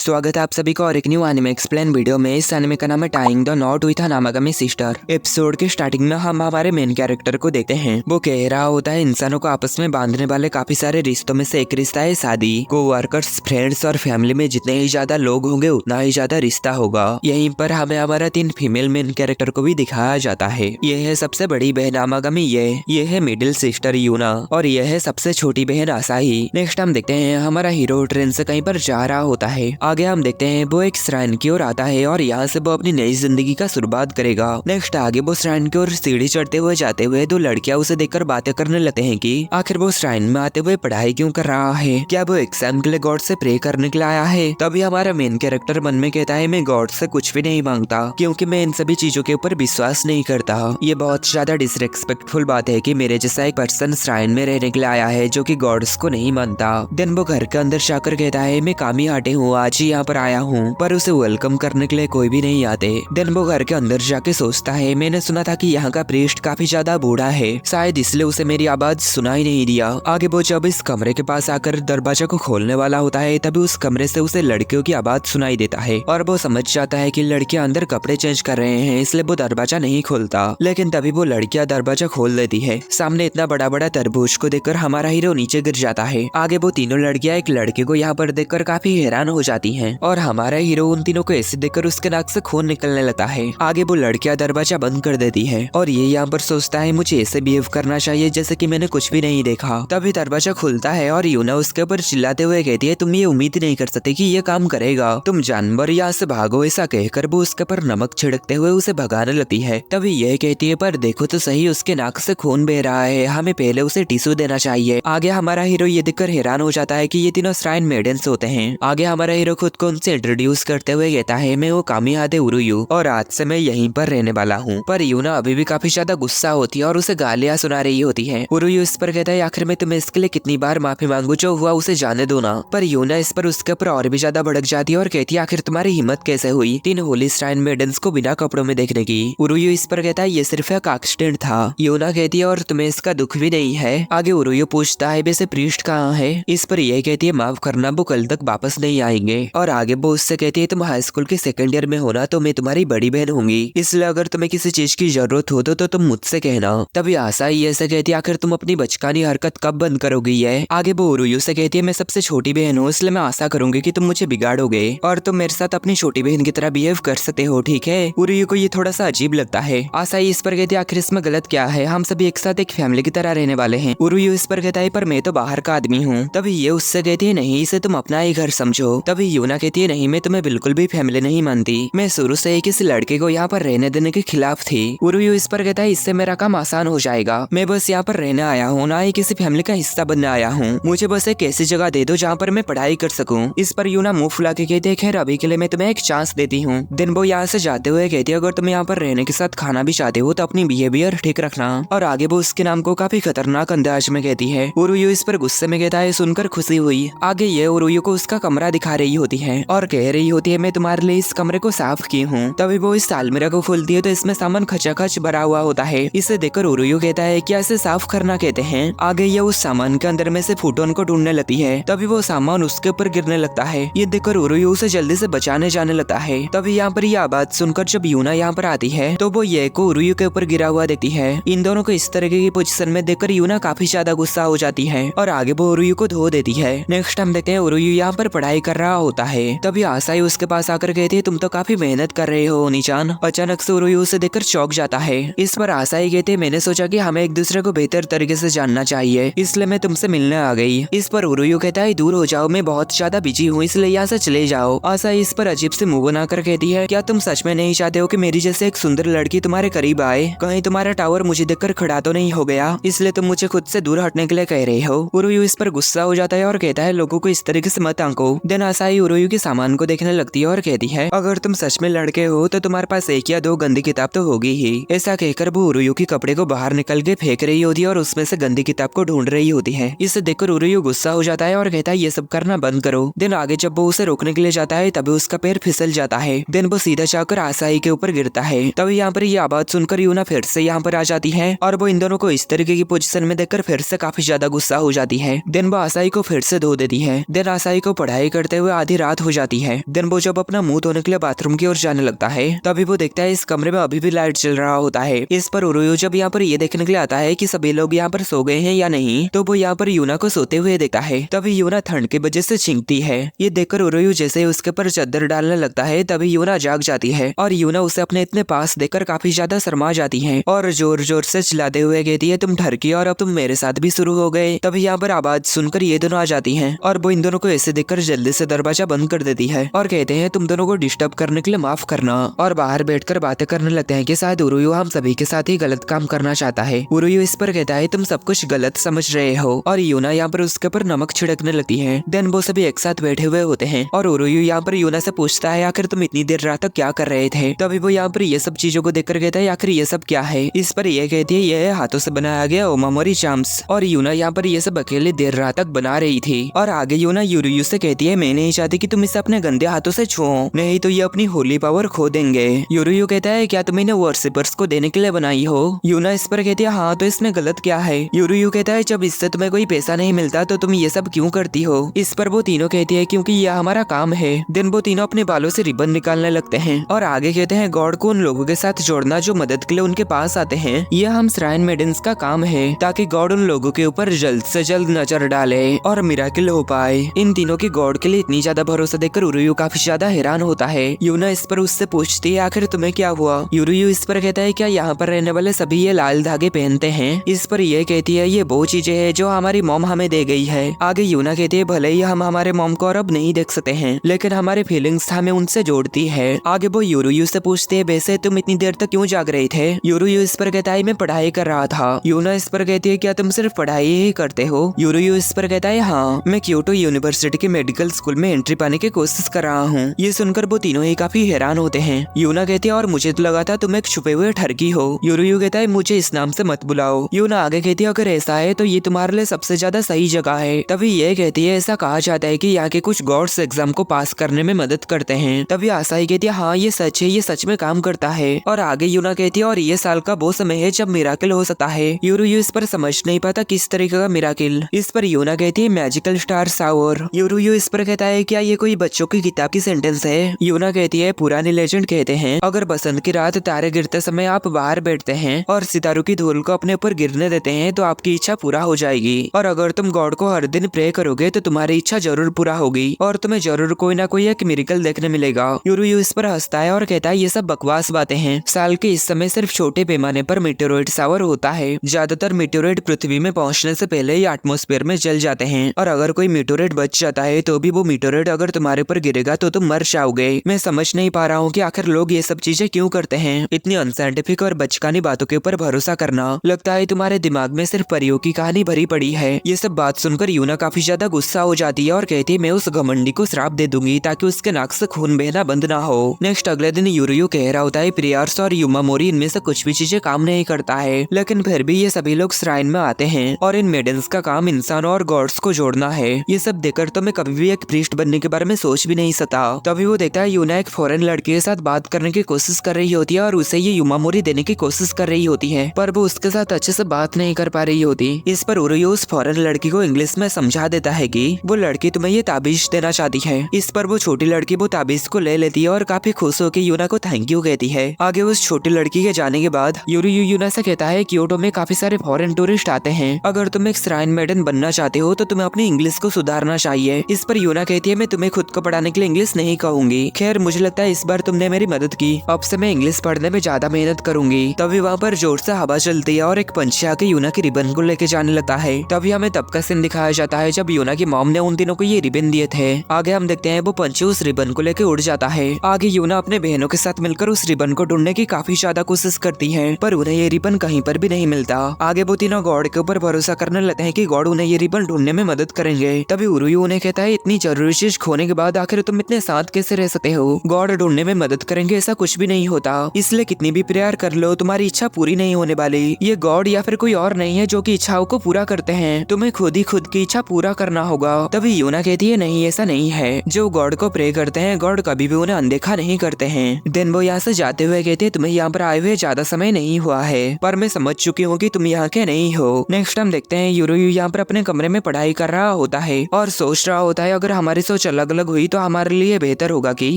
स्वागत है आप सभी का और एक न्यू एनिमे एक्सप्लेन वीडियो में। इस एनिमे का नाम है tying the knot with an Amagami sister. Episode के स्टार्टिंग में हम हमारे मेन कैरेक्टर को देखते हैं। वो कह रहा होता है इंसानों को आपस में बांधने वाले काफी सारे रिश्तों में से एक रिश्ता है शादी। कोवर्कर्स, फ्रेंड्स और फैमिली में जितने ही ज्यादा लोग होंगे उतना ही ज्यादा रिश्ता होगा। यहीं पर हमें हमारा 3 फीमेल मेन कैरेक्टर को भी दिखाया जाता है। ये है सबसे बड़ी बहन आमागामी, ये है मिडिल सिस्टर यूना और ये है सबसे छोटी बहन आसाही। नेक्स्ट हम देखते हैं हमारा हीरो ट्रेन से कहीं पर जा रहा होता है। आगे हम देखते हैं वो एक श्राइन की ओर आता है और यहाँ से वो अपनी नई जिंदगी का शुरुआत करेगा। नेक्स्ट आगे वो श्राइन की ओर सीढ़ी चढ़ते हुए जाते हुए 2 लड़कियां उसे देखकर बातें करने लगते हैं कि आखिर वो श्राइन में आते हुए पढ़ाई क्यों कर रहा है, क्या वो एग्जाम के लिए गॉड से प्रे करने के लिए आया है। तभी हमारा मेन कैरेक्टर मन में कहता है मैं गॉड से कुछ भी नहीं मांगता क्योंकि मैं इन सभी चीजों के ऊपर विश्वास नहीं करता। ये बहुत ज्यादा डिसरेस्पेक्टफुल बात है कि मेरे जैसा एक पर्सन श्राइन में रहने के लिए आया है जो कि गॉड्स को नहीं मानता। देन वो घर के अंदर जाकर कहता है मैं कामी आटे हूँ, आज ही यहाँ पर आया हूँ, पर उसे वेलकम करने के लिए कोई भी नहीं आते। देन वो घर के अंदर जाके सोचता है मैंने सुना था कि यहाँ का प्रीस्ट काफी ज्यादा बूढ़ा है, शायद इसलिए उसे मेरी आवाज सुनाई नहीं दिया। आगे वो जब इस कमरे के पास आकर दरवाजा को खोलने वाला होता है तभी उस कमरे से उसे लड़कियों की आवाज सुनाई देता है और वो समझ जाता है कि लड़कियां अंदर कपड़े चेंज कर रहे हैं, इसलिए वो दरवाजा नहीं खोलता। लेकिन तभी वो लड़कियां दरवाजा खोल देती है। सामने इतना बड़ा बड़ा तरबूज को देखकर हमारा हीरो नीचे गिर जाता है। आगे वो तीनों लड़कियां एक लड़के को यहाँ पर देखकर काफी हैरान हो जाती हैं और हमारा हीरो उन तीनों को ऐसे देखकर उसके नाक से खून निकलने लगता है। आगे वो लड़कियां दरवाजा बंद कर देती है और ये यहाँ पर सोचता है मुझे ऐसे बिहेव करना चाहिए जैसे कि मैंने कुछ भी नहीं देखा। तभी दरवाजा खुलता है और यूना उसके ऊपर चिल्लाते हुए कहती है तुम ये उम्मीद नहीं कर सकते कि ये काम करेगा, तुम जानवर यहाँ से भागो। ऐसा कहकर वो उसके ऊपर नमक छिड़कते हुए उसे भगाने लगती है। तभी यह कहती है पर देखो तो सही, उसके नाक से खून बह रहा है, हमें पहले उसे टिश्यू देना चाहिए। आगे हमारा हीरो ये देखकर हैरान हो जाता है कि ये तीनों श्राइन मेडन्स होते हैं। आगे हमारा हीरो खुद को उनसे इंट्रोड्यूस करते हुए कहता है मैं वो कामियादे उरुयू और आज से मैं यहीं पर रहने वाला हूँ। पर यूना अभी भी काफी ज्यादा गुस्सा होती है और उसे गालियां सुना रही होती है। उरुयू इस पर कहता है आखिर मैं तुम्हें इसके लिए कितनी बार माफी मांगू, जो हुआ उसे जाने दो ना। पर यूना इस पर उसके ऊपर और भी ज्यादा भड़क जाती है और कहती है आखिर तुम्हारी हिम्मत कैसे हुई 3 होली श्राइन मेडन्स को बिना कपड़ों में देखने की। उरुयू इस पर कहता है ये सिर्फ एक एक्सीडेंट था। यूना कहती है और तुम्हें इसका दुख भी नहीं है। आगे उरुयू पूछता है वैसे प्रीस्ट कहाँ है। इस पर यह कहती है माफ करना, वो कल तक वापस नहीं आएंगे। और आगे वो उससे कहती है तुम हाई स्कूल के 2nd ईयर में हो ना, तो मैं तुम्हारी बड़ी बहन होंगी, इसलिए अगर तुम्हें किसी चीज की जरूरत हो तो तुम मुझसे कहना। तभी आशा ही ऐसे कहती है आखिर तुम अपनी बचकानी हरकत कब बंद करोगी। है आगे वो उरुयू से कहती है मैं सबसे छोटी बहन हूँ, इसलिए मैं आशा करूंगी कि तुम मुझे बिगाड़ोगे और तुम मेरे साथ अपनी छोटी बहन की तरह बिहेव कर सकते हो, ठीक है। उरुयू को ये थोड़ा सा अजीब लगता है। आशा ही इस पर कहती है आखिर इसमें गलत क्या है, हम सभी एक साथ एक फैमिली की तरह रहने वाले हैं। उरुयू इस पर कहता है पर मैं तो बाहर का आदमी हूँ। तभी ये उससे कहती है नहीं, इसे तुम अपना ही घर समझो। तभी यूना कहती है नहीं, मैं तुम्हें बिल्कुल भी फैमिली नहीं मानती, मैं शुरू से ही किसी लड़के को यहाँ पर रहने देने के खिलाफ थी। उरुयू इस पर कहता है इससे मेरा काम आसान हो जाएगा, मैं बस यहाँ पर रहने आया हूँ, ना ही किसी फैमिली का हिस्सा बनने आया हूँ। मुझे बस एक ऐसी जगह दे दो जहाँ पर मैं पढ़ाई कर सकूँ। इस पर यूना मुंह फुला के कहती है खैर अभी के लिए मैं तुम्हें एक चांस देती हूँ। दिन वो यहाँ से जाते हुए कहती है अगर तुम यहाँ पर रहने के साथ खाना भी चाहते हो तो अपनी बिहेवियर ठीक रखना। और आगे वो उसके नाम को काफी खतरनाक अंदाज में कहती है। उरुयू इस पर गुस्से में कहता है सुनकर खुशी हुई। आगे ये उरुयू को उसका कमरा दिखा रही होती है और कह रही होती है मैं तुम्हारे लिए इस कमरे को साफ की हूँ। तभी वो इस अलमीरा को खोलती है तो इसमें सामान खचाखच भरा हुआ होता है। इसे देखकर उरुयू कहता है क्या इसे साफ करना कहते हैं। आगे ये उस सामान के अंदर में से फूटोन को ढूंढने लगती है। तभी वो सामान उसके ऊपर गिरने लगता है। ये देखकर उरुयू उसे जल्दी से बचाने जाने लगता है। तभी यहाँ पर ये आवाज सुनकर जब यूना यहाँ पर आती है तो वो ये को उरुयू के ऊपर गिरा हुआ देखती है। इन दोनों को इस तरीके की पोजीशन में देखकर यूना काफी ज्यादा गुस्सा हो जाती है और आगे वो उरुयू को धो देती है। नेक्स्ट हम देखते हैं उरुयू यहाँ पर पढ़ाई कर रहा होता है। तभी आसाई उसके पास आकर कहती है तुम तो काफी मेहनत कर रहे हो नीचान। अचानक से उरुयू उसे देखकर चौंक जाता है। इस पर आसाई कहते हैं मैंने सोचा कि हमें एक दूसरे को बेहतर तरीके से जानना चाहिए, इसलिए मैं तुमसे मिलने आ गई। इस पर उरुयू कहता है दूर हो जाओ, मैं बहुत ज्यादा बिजी हूँ, इसलिए यहाँ से चले जाओ। आसाई इस पर अजीब से मुंह बनाकर कहती है क्या तुम सच में नहीं चाहते हो कि मेरी जैसे एक सुंदर लड़की तुम्हारे करीब आए, कहीं तुम्हारा टावर मुझे देखकर खड़ा तो नहीं हो गया, इसलिए तुम मुझे खुद से दूर हटने के लिए कह रहे हो। उरुयू इस पर गुस्सा हो जाता है और कहता है लोगों को इस तरीके से मत आंको। देन आसाई उरुयू के सामान को देखने लगती है और कहती है अगर तुम सच में लड़के हो तो तुम्हारे पास 1 या 2 गंदी किताब तो होगी ही। ऐसा कहकर वो उरुयू के कपड़े को बाहर निकल के फेंक रही होती है और उसमें से गंदी किताब को ढूंढ रही होती है। इसे देखकर उरुयू गुस्सा हो जाता है और कहता है ये सब करना बंद करो। देन आगे जब वो उसे रोकने के लिए जाता है तभी उसका पैर फिसल जाता है। देन वो सीधा जाकर आसाई के ऊपर गिरता है। तभी यहाँ पर ये आवाज सुनकर यूना फिर से यहाँ पर आ जाती है और वो इन दोनों को इस तरीके की पोजीशन में देखकर फिर से काफी ज्यादा गुस्सा हो जाती है। देन वो आसाई को फिर से धो देती है। देन आसाई को पढ़ाई करते हुए आधी आधी रात हो जाती है। देन वो जब अपना मुंह धोने के लिए बाथरूम की ओर जाने लगता है तभी वो देखता है इस कमरे में अभी भी लाइट चल रहा होता है। इस पर उरुयू जब यहाँ पर ये देखने के लिए आता है कि सभी लोग यहाँ पर सो गए हैं या नहीं, तो वो यहाँ पर यूना को सोते हुए देखता है। तभी यूना ठंड की वजह से छींकती है। ये देखकर उरुयू जैसे ही उसके ऊपर चादर डालने लगता है तभी यूना जाग जाती है और यूना उसे अपने इतने पास देखकर काफी ज्यादा शर्मा जाती है और जोर जोर से चिल्लाते हुए कहती है तुम ठरकी और अब तुम मेरे साथ भी शुरू हो गए। तभी यहाँ पर आवाज सुनकर ये दोनों आ जाती हैं और वो इन दोनों को ऐसे देखकर जल्दी से दरवाजा बंद कर देती है और कहते हैं तुम दोनों को डिस्टर्ब करने के लिए माफ करना, और बाहर बैठकर बातें करने लगते हैं कि शायद उरुयू हम सभी के साथ ही गलत काम करना चाहता है। उरुयू इस पर कहता है तुम सब कुछ गलत समझ रहे हो और यूना यहाँ पर उसके ऊपर नमक छिड़कने लगती है। देन वो सभी एक साथ बैठे हुए होते हैं और उरुयू यहाँ पर यूना से पूछता है आखिर तुम इतनी देर रात तक क्या कर रहे थे। तभी वो यहाँ पर ये सब चीजों को देखकर कहता है आखिर ये सब क्या है। इस पर ये कहती है ये हाथों से बनाया गया ओमामोरी चाम्स, और यूना यहाँ पर ये सब अकेले देर रात तक बना रही थी। और आगे यूना यूरुयू से कहती है मैं नहीं चाहती कि तुम इसे अपने गंदे हाथों से छुओ, नहीं तो ये अपनी होली पावर खो देंगे। यूरुयू कहता है क्या तुम इन्हें वर्शिपर्स को देने के लिए बनाई हो। यूना इस पर कहती है हाँ तो इसमें गलत क्या है। यूरुयू कहता है जब इससे तुम्हें कोई पैसा नहीं मिलता तो तुम ये सब क्यों करती हो। इस पर वो तीनों कहती है क्योंकि यह हमारा काम है। दिन वो तीनों अपने बालों से रिबन निकालने लगते हैं और आगे कहते हैं गॉड को उन लोगों के साथ जोड़ना जो मदद के लिए उनके पास आते हैं। यह हम श्राइन मेडन्स का काम है ताकि गॉड उन लोगों के ऊपर जल्द से जल्द नजर डाले और मिराकिल हो पाए। इन तीनों की गॉड के लिए इतनी ज्यादा भरोसा देखकर उरुयू काफी ज्यादा हैरान होता है। यूना इस पर उससे पूछती है आखिर तुम्हें क्या हुआ। यूरुयू इस पर कहता है क्या यहाँ पर रहने वाले सभी ये लाल धागे पहनते हैं। इस पर यह कहती है ये वो चीजें हैं जो हमारी मॉम हमें दे गई है। आगे यूना कहती है भले ही हम हमारे मॉम को और अब नहीं देख सकते हैं लेकिन हमारे फीलिंग्स हमें उनसे जोड़ती है। आगे वो यूरुयू से पूछते है वैसे तुम इतनी देर तक क्यों जाग रहे थे। यूरुयू इस पर कहता है मैं पढ़ाई कर रहा था। यूना इस पर कहती है क्या तुम सिर्फ पढ़ाई ही करते हो। यूरुयू इस पर कहता है हाँ मैं क्योटो यूनिवर्सिटी के मेडिकल स्कूल में एंट्री पाने की कोशिश कर रहा हूँ। ये सुनकर वो तीनों ही काफी हैरान होते हैं। यूना कहती है और मुझे तो लगा था तुम एक छुपे हुए ठरकी हो। यूरुयू कहता है मुझे इस नाम से मत बुलाओ। यूना आगे कहती है अगर ऐसा है तो ये तुम्हारे लिए सबसे ज्यादा सही जगह है। तभी ये कहती है ऐसा कहा जाता है कि यहाँ के कुछ गॉड्स एग्जाम को पास करने में मदद करते हैं। तभी आसाई कहती है हाँ ये सच है, ये सच में काम करता है। और आगे यूना कहती है और ये साल का वो समय है जब मिराकिल हो सकता है। यूरुयू इस पर समझ नहीं पाता किस तरीके का मिराकिल। इस पर यूना कहती है मैजिकल स्टार शावर। यूरुयू इस पर कहता है क्या ये कोई बच्चों की किताब की सेंटेंस है। यूना कहती है पुराने लेजेंड कहते हैं अगर बसंत की रात तारे गिरते समय आप बाहर बैठते हैं और सितारों की धूल को अपने ऊपर गिरने देते हैं तो आपकी इच्छा पूरा हो जाएगी, और अगर तुम गॉड को हर दिन प्रे करोगे तो तुम्हारी इच्छा जरूर पूरा होगी और तुम्हें जरूर कोई ना कोई एक मिरेकल देखने मिलेगा। यूरुयू इस पर हंसता है और कहता है ये सब बकवास बातें हैं। साल के इस समय सिर्फ छोटे पैमाने पर मीटेरोइड शावर होता है। ज्यादातर मीटेरोइड पृथ्वी में पहुंचने से पहले ही एटमॉस्फेयर में जल जाते हैं, और अगर कोई मीटेरोइड बच जाता है तो भी वो मीटेरोइड अगर तुम्हारे ऊपर गिरेगा तो तुम मर जाओगे। मैं समझ नहीं पा रहा हूँ कि आखिर लोग ये सब चीजें क्यों करते हैं। इतनी अनसाइंटिफिक और बचकानी बातों के ऊपर भरोसा करना, लगता है तुम्हारे दिमाग में सिर्फ परियों की कहानी भरी पड़ी है। ये सब बात सुनकर यूना काफी ज्यादा गुस्सा हो जाती है और कहती है मैं उस घमंडी को श्राप दे दूंगी ताकि उसके नाक से खून बहना बंद ना हो। नेक्स्ट अगले दिन यूरुयू कह रहा होता है प्रियार्स और यूमामोरी इनमें से कुछ भी चीजें काम नहीं करता है, लेकिन फिर भी ये सभी लोग श्राइन में आते हैं और इन मेडन्स का काम इंसानों और गॉड्स को जोड़ना है। ये सब देखकर तो मैं कभी भी एक प्रीस्ट बनने के बारे में सोच भी नहीं सकता। तभी वो देखता है यूना एक फॉरेन लड़की के साथ बात करने की कोशिश कर रही होती है और उसे ये यूमामोरी देने की कोशिश कर रही होती है, पर वो उसके साथ अच्छे से बात नहीं कर पा रही होती। इस पर उरुयू उस फॉरेन लड़की को इंग्लिश में समझा देता है कि वो लड़की तुम्हें ये ताबीज देना चाहती है। इस पर वो छोटी लड़की वो ताबीज को ले लेती है और काफी खुश होकर यूना को थैंक यू कहती है। आगे उस छोटी लड़की के जाने के बाद यूरुयू यूना से कहता है क्योटो में काफी सारे फॉरेन टूरिस्ट आते हैं, अगर तुम एक श्राइन मेडन बनना चाहते हो तो तुम्हें अपनी इंग्लिश को सुधारना चाहिए। इस पर यूना कहती है मैं तुम्हें खुद को पढ़ाने के लिए इंग्लिश नहीं कहूंगी। खैर मुझे लगता है इस बार तुमने मेरी मदद की, अब से मैं इंग्लिश पढ़ने में ज्यादा मेहनत करूंगी। तभी वहाँ पर जोर से हवा चलती है और एक पंछी आके यूना की रिबन को लेके जाने लगता है। तभी हमें तब का सीन दिखाया जाता है जब यूना की मॉम ने उन तीनों को ये रिबन दिए थे। आगे हम देखते हैं वो पंछी उस रिबन को लेके उड़ जाता है। आगे यूना अपने बहनों के साथ मिलकर उस रिबन को ढूंढने की काफी ज्यादा कोशिश करती है, पर उन्हें ये रिबन कहीं पर भी नहीं मिलता। आगे वो तीनों गॉड के ऊपर भरोसा करने लगते हैं कि गॉड उन्हें ये रिबन ढूंढने में मदद करेंगे। तभी उरुयू उन्हें कहता है इतनी जरूरी चीज खोने के बाद आखिर तुम इतने साथ कैसे रह सकते हो। गॉड ढूंढने में मदद करेंगे ऐसा कुछ भी नहीं होता, इसलिए कितनी भी प्रेयर कर लो तुम्हारी इच्छा पूरी नहीं होने वाली। ये गॉड या फिर कोई और नहीं है जो कि इच्छाओं को पूरा करते हैं, तुम्हें खुद ही खुद की इच्छा पूरा करना होगा। तभी यूना कहती है नहीं ऐसा नहीं है, जो गॉड को प्रे करते हैं गॉड कभी भी उन्हें अनदेखा नहीं करते हैं। दिन वो यहाँ से जाते हुए कहते हैं तुम्हें यहाँ पर आए हुए ज्यादा समय नहीं हुआ है, पर मैं समझ चुकी हूँ कि तुम यहाँ के नहीं हो। नेक्स्ट हम देखते हैं यूरुयू यहाँ पर अपने कमरे में पढ़ाई कर रहा होता है और सोच रहा होता है अगर हमारी सोच सोच अलग अलग हुई तो हमारे लिए बेहतर होगा कि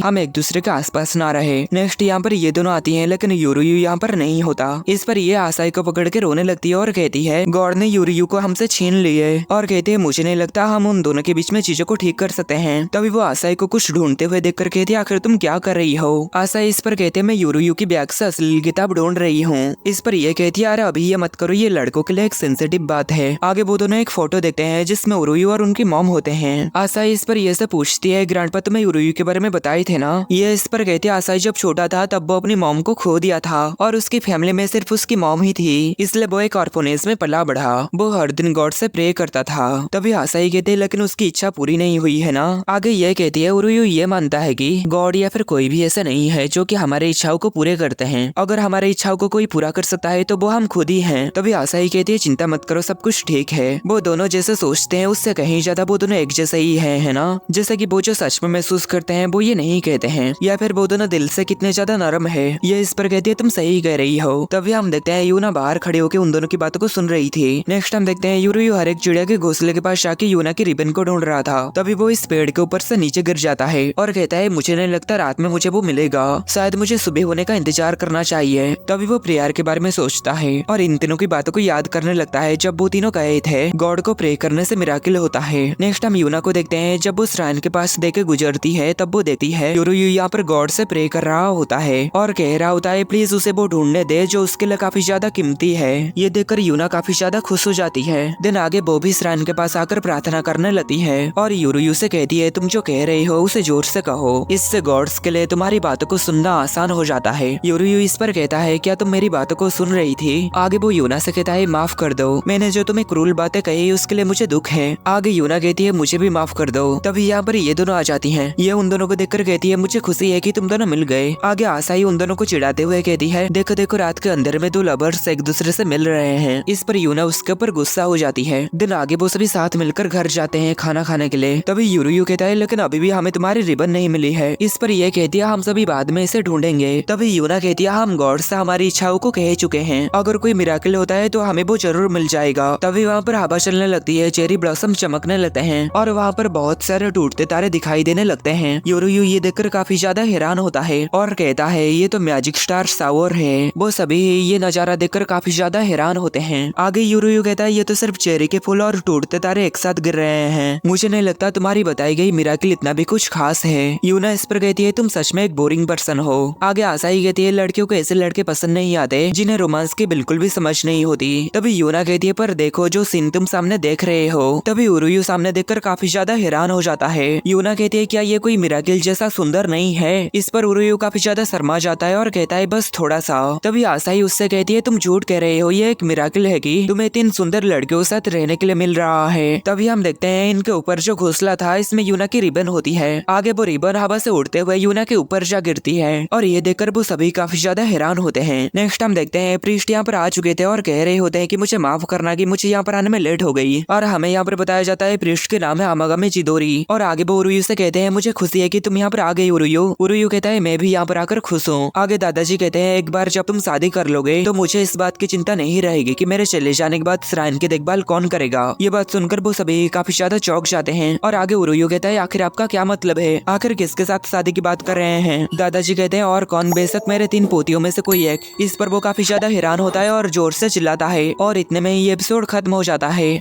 हम एक दूसरे के आसपास ना रहे। नेक्स्ट यहाँ पर ये दोनों आती हैं लेकिन यूरुयु यहाँ पर नहीं होता। इस पर ये आसाई को पकड़ के रोने लगती है और कहती है गॉड ने यूरुयु को हमसे छीन लिए और कहती है मुझे नहीं लगता हम उन दोनों के बीच में चीजों को ठीक कर सकते हैं। तभी वो आसाई को कुछ ढूंढते हुए देखकर कहती है आखिर तुम क्या कर रही हो। आसाई इस पर कहते हैं मैं यूरुयु की बैग से असली किताब ढूंढ रही हूँ। इस पर ये कहती है अरे अभी ये मत करो, ये लड़कों के लिए एक सेंसिटिव बात है। आगे वो दोनों एक फोटो देखते हैं जिसमें यूरुयु और उनकी मॉम होते हैं। आसाई इस पर ये से पूछती है ग्रैंडपा तुम्हें यूरुयु के बारे में बताए थे ना। ये इस पर कहती है आसाई जब छोटा था तब वो अपनी मॉम को खो दिया था और उसकी फैमिली में सिर्फ उसकी मॉम ही थी, इसलिए वो एक ऑर्फनेज में पला बढ़ा। वो हर दिन गॉड से प्रे करता था। तभी आसाई कहते हैं लेकिन उसकी इच्छा पूरी नहीं हुई है ना। आगे ये कहती है यूरुयु ये मानता है कि गॉड या फिर कोई भी ऐसा नहीं है जो कि हमारे इच्छाओं को पूरे करते हैं। अगर हमारे इच्छाओं को कोई पूरा कर सकता है तो वो हम खुद ही हैं। तभी आसाई कहती है चिंता मत करो, सब कुछ ठीक है। वो दोनों जैसे सोचते हैं उससे कहीं ज्यादा वो दोनों एक जैसे ही है ना। जैसे कि वो जो सच में महसूस करते हैं वो ये नहीं कहते हैं, या फिर वो दोनों दिल से कितने ज्यादा नरम है। ये इस पर कहती है तुम सही कह रही हो। तभी हम देखते हैं यूना बाहर खड़े होकर उन दोनों की बातों को सुन रही थी। नेक्स्ट हम देखते हैं यूरुयु हर एक चिड़िया के घोंसले के पास जाके यूना की रिबन को ढूंढ रहा था। तभी वो इस पेड़ के ऊपर से नीचे गिर जाता है और कहता है मुझे नहीं लगता रात में मुझे वो मिलेगा, शायद मुझे सुबह होने का इंतजार करना चाहिए। तभी वो प्रेयर के बारे में सोचता है और इन तीनों की बातों को याद करने लगता है जब वो तीनों कहे थे गॉड को प्रे करने से मिराकिल होता है। नेक्स्ट हम यूना को देखते हैं जब वो श्राइन के पास देके गुजरती है तब वो देखती है यूरुयु यहाँ पर गॉड से प्रे कर रहा होता है और कह रहा होता है प्लीज उसे वो ढूंढने दे जो उसके लिए काफी ज्यादा कीमती है। ये देखकर यूना काफी ज्यादा खुश हो जाती है। दिन आगे वो भी श्राइन के पास आकर प्रार्थना करने लगती है और यूरुयु से कहती है तुम जो कह रहे हो उसे जोर से कहो, इससे गॉड्स के लिए तुम्हारी बातों को सुनना आसान हो जाता है। यूरुयु इस पर कहता है क्या तुम मेरी बातों को सुन रही थी। आगे वो यूना से कहता है माफ कर दो, मैंने जो तुम्हें क्रूर बातें कही उसके लिए मुझे दुख है। आगे यूना कहती है मुझे भी माफ कर दो। तभी यहाँ पर ये दोनों आ जाती हैं। ये उन दोनों को देखकर कहती है मुझे खुशी है कि तुम दोनों मिल गए। आगे आसाई उन दोनों को चिढ़ाते हुए कहती है देखो देखो रात के अंधेरे में दो लवर्स एक दूसरे से मिल रहे हैं। इस पर यूना उसके ऊपर गुस्सा हो जाती है। दिन आगे वो सभी साथ मिलकर घर जाते हैं खाना खाने के लिए। तभी यूरुयु कहता है लेकिन अभी भी हमें तुम्हारी रिबन नहीं मिली है। इस पर यह कहती है हम सभी बाद में इसे ढूंढेंगे। तभी यूना कहती है हम गॉड से हमारी इच्छाओं को कह चुके हैं, अगर कोई मिराकिल होता है तो हमें वो जरूर मिल जाएगा। तभी वहाँ पर हवा चलने लगती है, चेरी ब्लॉसम चमकने लगते हैं और वहाँ पर बहुत सारे टूटते तारे दिखाई देने लगते हैं। यूरुयु ये देखकर काफी ज्यादा हैरान होता है और कहता है ये तो मैजिक स्टार शावर है। वो सभी ये नजारा देखकर काफी ज्यादा हैरान होते हैं। आगे यूरुयु कहता है ये तो सिर्फ चेरी के फूल और टूटते तारे एक साथ गिर रहे हैं, मुझे नहीं लगता तुम्हारी बताई गई मिराकिल इतना भी कुछ खास है। यूना इस पर कहती है तुम सच में एक बोरिंग पर्सन हो। आगे आसाई कहती है लड़कियों को ऐसे लड़के पसंद नहीं आते जिन्हें रोमांस की बिल्कुल भी समझ नहीं होती। तभी यूना कहती है पर देखो जो सीन तुम सामने देख रहे हो। तभी यूरुयु सामने देखकर काफी ज्यादा हैरान हो जाता है। यूना कहती है क्या ये कोई मिराकिल जैसा सुंदर नहीं है। इस पर यूरुयु काफी ज्यादा शर्मा जाता है और कहता है बस थोड़ा सा। तभी आसाई उससे कहती है तुम झूठ कह रहे हो, ये एक मिराकिल है कि तुम्हें 3 सुंदर लड़कियों के साथ रहने के लिए मिल रहा है। तभी हम देखते हैं इनके ऊपर जो घोंसला था इसमें यूना की रिबन होती है। आगे वो रिबन हवा से उड़ते हुए यूना के ऊपर जा गिरती है और ये देखकर वो सभी काफी ज्यादा हैरान होते हैं। नेक्स्ट हम देखते हैं प्रीस्ट यहाँ पर आ चुके थे और कह रहे होते हैं कि मुझे माफ करना कि मुझे यहाँ पर आने में लेट हो गई। और हमें यहाँ पर बताया जाता है प्रीस्ट के नाम है अमागामी चिदोरी। और आगे वो उरुयु से कहते हैं मुझे खुशी है कि तुम यहाँ पर आ गई उरुयु। उरुयु कहता है मैं भी यहाँ पर आकर खुश हूँ। आगे दादाजी कहते हैं एक बार जब तुम शादी कर लोगे तो मुझे इस बात की चिंता नहीं रहेगी कि मेरे चले जाने के बाद श्राइन की देखभाल कौन करेगा। ये बात सुनकर वो सभी काफी ज्यादा चौंक जाते हैं। और आगे उरुयु कहता है आखिर आपका क्या मतलब है, आखिर किसके साथ शादी की बात कर रहे हैं। दादाजी कहते हैं और कौन, बेशक मेरे 3 पोतियों में से कोई एक। इस पर वो काफी ज्यादा हैरान होता है और जोर से चिल्लाता है और इतने में ये एपिसोड खत्म हो जाता है।